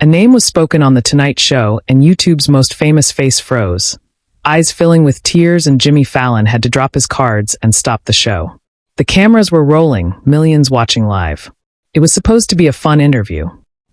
A name was spoken on The Tonight Show, and YouTube's most famous face froze. Eyes filling with tears, and Jimmy Fallon had to drop his cards and stop the show. The cameras were rolling, millions watching live. It was supposed to be a fun interview.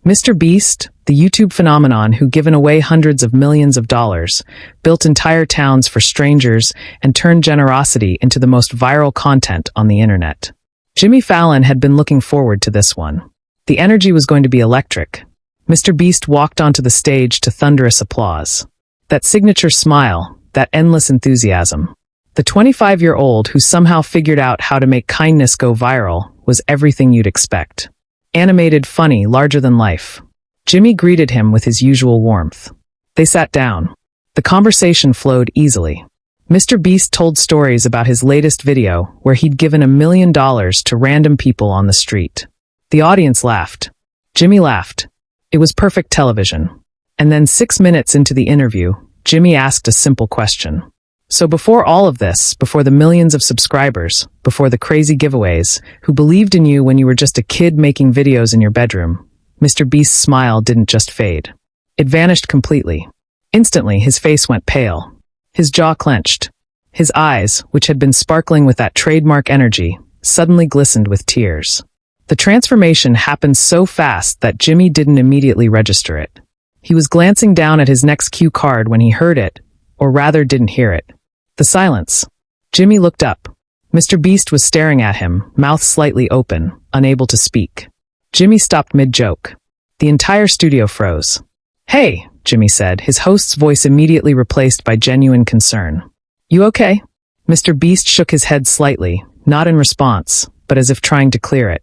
MrBeast, the YouTube phenomenon who given away hundreds of millions of dollars, built entire towns for strangers, and turned generosity into the most viral content on the internet. Jimmy Fallon had been looking forward to this one. The energy was going to be electric. MrBeast walked onto the stage to thunderous applause. That signature smile, that endless enthusiasm. The 25-year-old who somehow figured out how to make kindness go viral was everything you'd expect. Animated, funny, larger than life. Jimmy greeted him with his usual warmth. They sat down. The conversation flowed easily. MrBeast told stories about his latest video where he'd given $1 million to random people on the street. The audience laughed. Jimmy laughed. It was perfect television. And then 6 minutes into the interview, Jimmy asked a simple question. So before all of this, before the millions of subscribers, before the crazy giveaways, who believed in you when you were just a kid making videos in your bedroom, MrBeast's smile didn't just fade. It vanished completely. Instantly, his face went pale. His jaw clenched. His eyes, which had been sparkling with that trademark energy, suddenly glistened with tears. The transformation happened so fast that Jimmy didn't immediately register it. He was glancing down at his next cue card when he heard it, or rather didn't hear it. The silence. Jimmy looked up. MrBeast was staring at him, mouth slightly open, unable to speak. Jimmy stopped mid-joke. The entire studio froze. "Hey," Jimmy said, his host's voice immediately replaced by genuine concern. "You okay?" MrBeast shook his head slightly, not in response, but as if trying to clear it.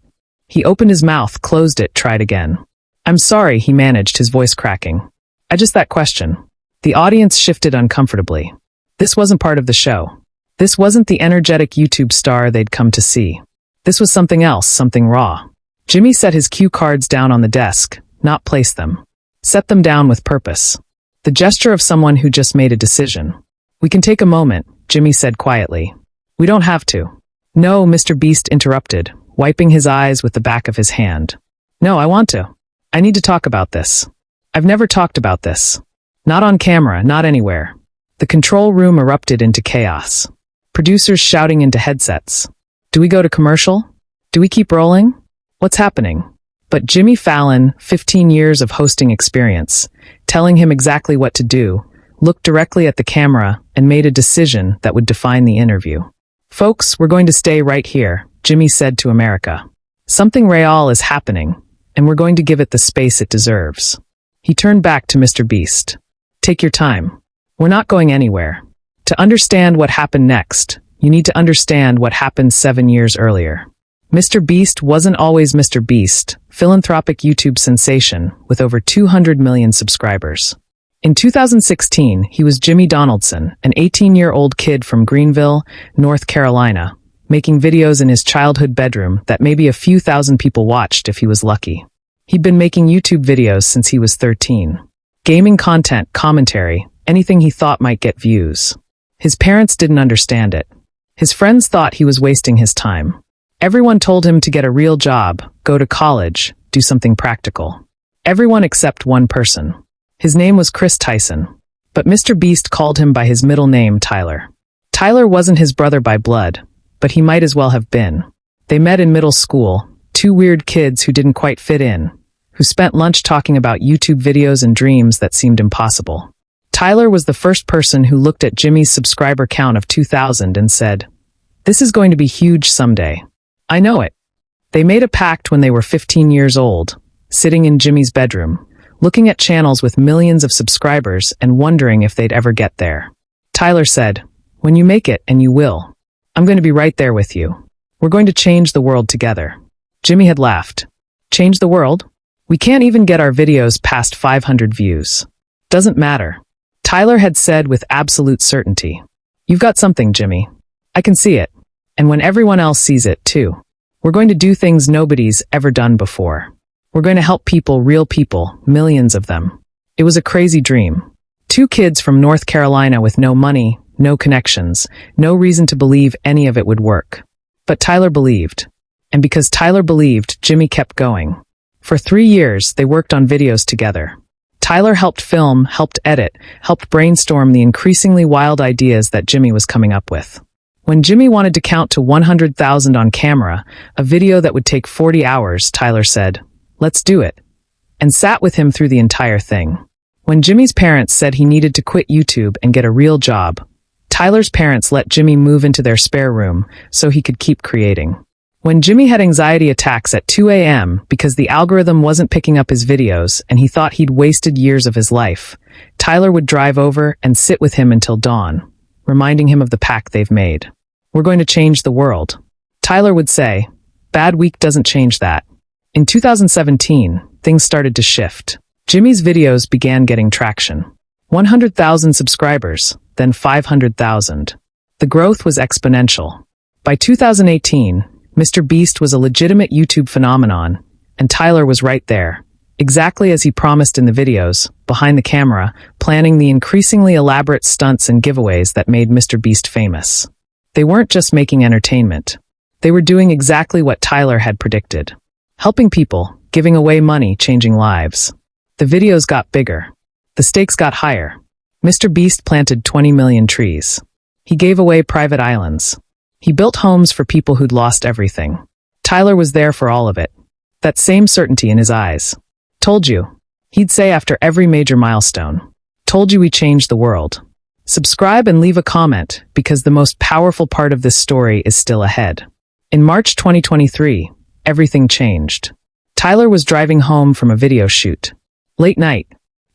He opened his mouth, closed it, tried again. "I'm sorry," he managed, his voice cracking. Just that question." The audience shifted uncomfortably. This wasn't part of the show. This wasn't the energetic YouTube star they'd come to see. This was something else, something raw. Jimmy set his cue cards down on the desk, not place them. Set them down with purpose. The gesture of someone who just made a decision. "We can take a moment," Jimmy said quietly. "We don't have to." "No," MrBeast interrupted, wiping his eyes with the back of his hand. "No, I want to. I need to talk about this. I've never talked about this. Not on camera, not anywhere." The control room erupted into chaos. Producers shouting into headsets. "Do we go to commercial? Do we keep rolling? What's happening?" But Jimmy Fallon, 15 years of hosting experience, telling him exactly what to do, looked directly at the camera and made a decision that would define the interview. "Folks, we're going to stay right here," Jimmy said to America. "Something real is happening, and we're going to give it the space it deserves." He turned back to MrBeast. "Take your time. We're not going anywhere. To understand what happened next, you need to understand what happened 7 years earlier." MrBeast wasn't always MrBeast, philanthropic YouTube sensation with over 200 million subscribers. In 2016, he was Jimmy Donaldson, an 18-year-old kid from Greenville, North Carolina, making videos in his childhood bedroom that maybe a few thousand people watched if he was lucky. He'd been making YouTube videos since he was 13. Gaming content, commentary, anything he thought might get views. His parents didn't understand it. His friends thought he was wasting his time. Everyone told him to get a real job, go to college, do something practical. Everyone except one person. His name was Chris Tyson. But MrBeast called him by his middle name, Tyler. Tyler wasn't his brother by blood, but he might as well have been. They met in middle school, two weird kids who didn't quite fit in, who spent lunch talking about YouTube videos and dreams that seemed impossible. Tyler was the first person who looked at Jimmy's subscriber count of 2,000 and said, "This is going to be huge someday. I know it." They made a pact when they were 15 years old, sitting in Jimmy's bedroom, looking at channels with millions of subscribers and wondering if they'd ever get there. Tyler said, "When you make it, and you will, I'm going to be right there with you. We're going to change the world together." Jimmy had laughed. "Change the world? We can't even get our videos past 500 views. Doesn't matter." Tyler had said with absolute certainty, "You've got something, Jimmy. I can see it. And when everyone else sees it, too. We're going to do things nobody's ever done before. We're going to help people, real people, millions of them." It was a crazy dream. Two kids from North Carolina with no money, no connections, no reason to believe any of it would work. But Tyler believed. And because Tyler believed, Jimmy kept going. For 3 years, they worked on videos together. Tyler helped film, helped edit, helped brainstorm the increasingly wild ideas that Jimmy was coming up with. When Jimmy wanted to count to 100,000 on camera, a video that would take 40 hours, Tyler said, "Let's do it," and sat with him through the entire thing. When Jimmy's parents said he needed to quit YouTube and get a real job, Tyler's parents let Jimmy move into their spare room so he could keep creating. When Jimmy had anxiety attacks at 2 a.m. because the algorithm wasn't picking up his videos and he thought he'd wasted years of his life, Tyler would drive over and sit with him until dawn, reminding him of the pact they've made. "We're going to change the world." Tyler would say, "Bad week doesn't change that." In 2017, things started to shift. Jimmy's videos began getting traction. 100,000 subscribers, then 500,000. The growth was exponential. By 2018, MrBeast was a legitimate YouTube phenomenon, and Tyler was right there, exactly as he promised in the videos, behind the camera, planning the increasingly elaborate stunts and giveaways that made MrBeast famous. They weren't just making entertainment. They were doing exactly what Tyler had predicted. Helping people, giving away money, changing lives. The videos got bigger. The stakes got higher. MrBeast planted 20 million trees. He gave away private islands. He built homes for people who'd lost everything. Tyler was there for all of it. That same certainty in his eyes. "Told you," he'd say after every major milestone. "Told you we changed the world." Subscribe and leave a comment, because the most powerful part of this story is still ahead. In March 2023, everything changed. Tyler was driving home from a video shoot. Late night.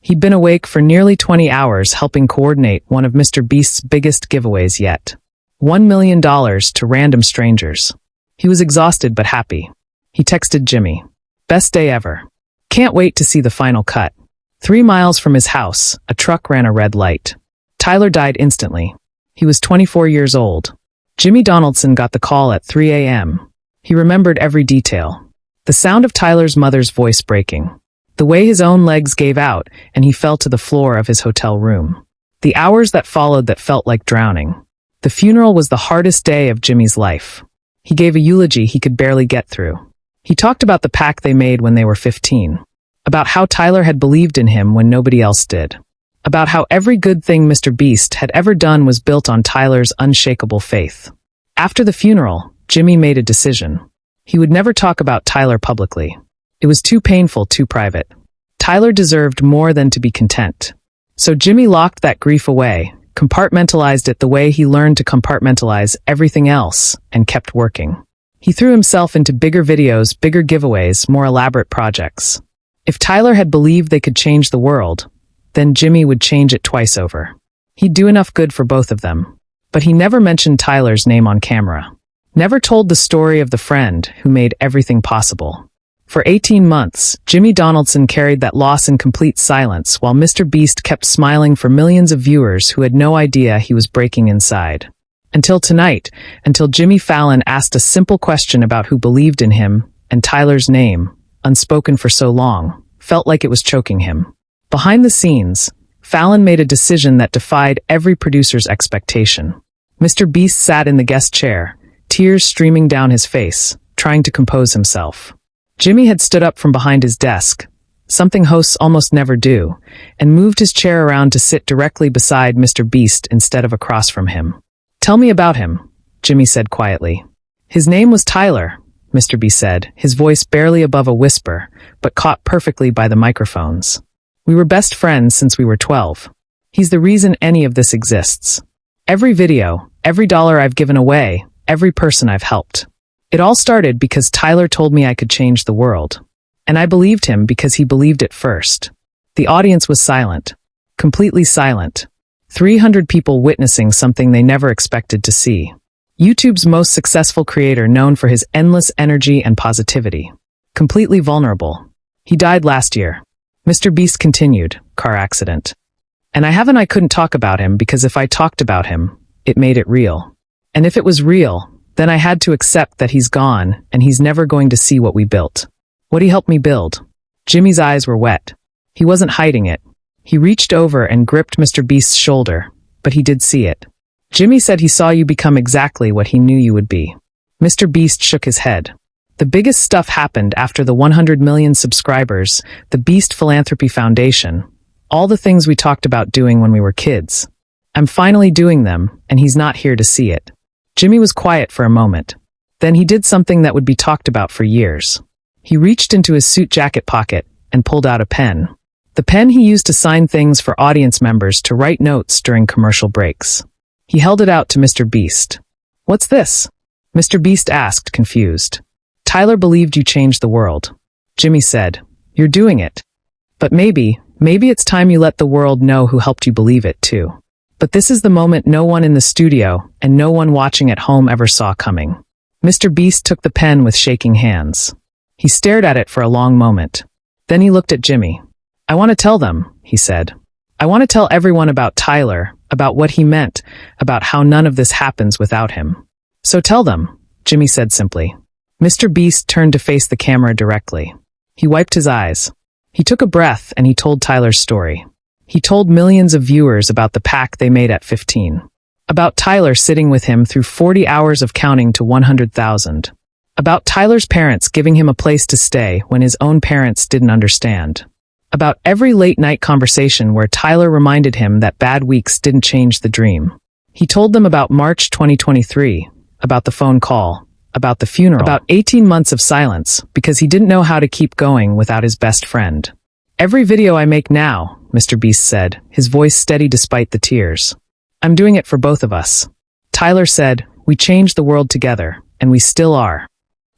He'd been awake for nearly 20 hours helping coordinate one of MrBeast's biggest giveaways yet. $1 million to random strangers. He was exhausted but happy. He texted Jimmy, "Best day ever. Can't wait to see the final cut." 3 miles from his house, a truck ran a red light. Tyler died instantly. He was 24 years old. Jimmy Donaldson got the call at 3 a.m. He remembered every detail. The sound of Tyler's mother's voice breaking. The way his own legs gave out and he fell to the floor of his hotel room. The hours that followed that felt like drowning. The funeral was the hardest day of Jimmy's life. He gave a eulogy he could barely get through. He talked about the pact they made when they were 15. About how Tyler had believed in him when nobody else did. About how every good thing MrBeast had ever done was built on Tyler's unshakable faith. After the funeral, Jimmy made a decision. He would never talk about Tyler publicly. It was too painful, too private. Tyler deserved more than to be content. So Jimmy locked that grief away, compartmentalized it the way he learned to compartmentalize everything else, and kept working. He threw himself into bigger videos, bigger giveaways, more elaborate projects. If Tyler had believed they could change the world, then Jimmy would change it twice over. He'd do enough good for both of them. But he never mentioned Tyler's name on camera. Never told the story of the friend who made everything possible. For 18 months, Jimmy Donaldson carried that loss in complete silence while MrBeast kept smiling for millions of viewers who had no idea he was breaking inside. Until tonight, until Jimmy Fallon asked a simple question about who believed in him, and Tyler's name, unspoken for so long, felt like it was choking him. Behind the scenes, Fallon made a decision that defied every producer's expectation. MrBeast sat in the guest chair, tears streaming down his face, trying to compose himself. Jimmy had stood up from behind his desk, something hosts almost never do, and moved his chair around to sit directly beside MrBeast instead of across from him. "Tell me about him," Jimmy said quietly. "His name was Tyler," MrBeast said, his voice barely above a whisper, but caught perfectly by the microphones. "We were best friends since we were 12. He's the reason any of this exists. Every video, every dollar I've given away, every person I've helped. It all started because Tyler told me I could change the world. And I believed him because he believed it first." The audience was silent. Completely silent. 300 people witnessing something they never expected to see. YouTube's most successful creator known for his endless energy and positivity. Completely vulnerable. "He died last year." MrBeast continued, "Car accident. And I couldn't talk about him because if I talked about him, it made it real. And if it was real, then I had to accept that he's gone and he's never going to see what we built. What he helped me build." Jimmy's eyes were wet. He wasn't hiding it. He reached over and gripped MrBeast's shoulder, but he did see it. "Jimmy said he saw you become exactly what he knew you would be." MrBeast shook his head. The biggest stuff happened after the 100 million subscribers, the Beast Philanthropy Foundation, all the things we talked about doing when we were kids. I'm finally doing them, and he's not here to see it. Jimmy was quiet for a moment. Then he did something that would be talked about for years. He reached into his suit jacket pocket and pulled out a pen. The pen he used to sign things for audience members to write notes during commercial breaks. He held it out to MrBeast. "What's this?" MrBeast asked, confused. "Tyler believed you changed the world." Jimmy said, "You're doing it. But maybe it's time you let the world know who helped you believe it too." But this is the moment no one in the studio and no one watching at home ever saw coming. MrBeast took the pen with shaking hands. He stared at it for a long moment. Then he looked at Jimmy. "I want to tell them," he said. "I want to tell everyone about Tyler, about what he meant, about how none of this happens without him." "So tell them," Jimmy said simply. MrBeast turned to face the camera directly. He wiped his eyes. He took a breath and he told Tyler's story. He told millions of viewers about the pact they made at 15. About Tyler sitting with him through 40 hours of counting to 100,000. About Tyler's parents giving him a place to stay when his own parents didn't understand. About every late-night conversation where Tyler reminded him that bad weeks didn't change the dream. He told them about March 2023, about the phone call, about the funeral, about 18 months of silence because he didn't know how to keep going without his best friend. "Every video I make now," MrBeast said, his voice steady despite the tears. "I'm doing it for both of us." Tyler said, "We changed the world together, and we still are."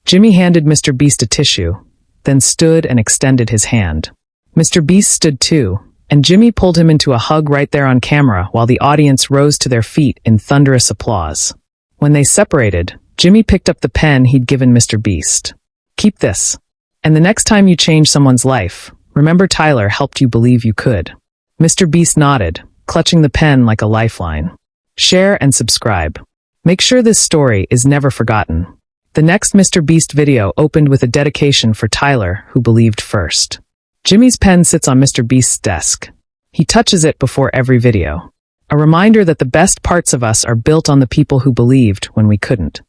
Jimmy handed MrBeast a tissue, then stood and extended his hand. MrBeast stood too, and Jimmy pulled him into a hug right there on camera while the audience rose to their feet in thunderous applause. When they separated, Jimmy picked up the pen he'd given MrBeast. "Keep this. And the next time you change someone's life, remember Tyler helped you believe you could." MrBeast nodded, clutching the pen like a lifeline. Share and subscribe. Make sure this story is never forgotten. The next MrBeast video opened with a dedication for Tyler, who believed first. Jimmy's pen sits on MrBeast's desk. He touches it before every video. A reminder that the best parts of us are built on the people who believed when we couldn't.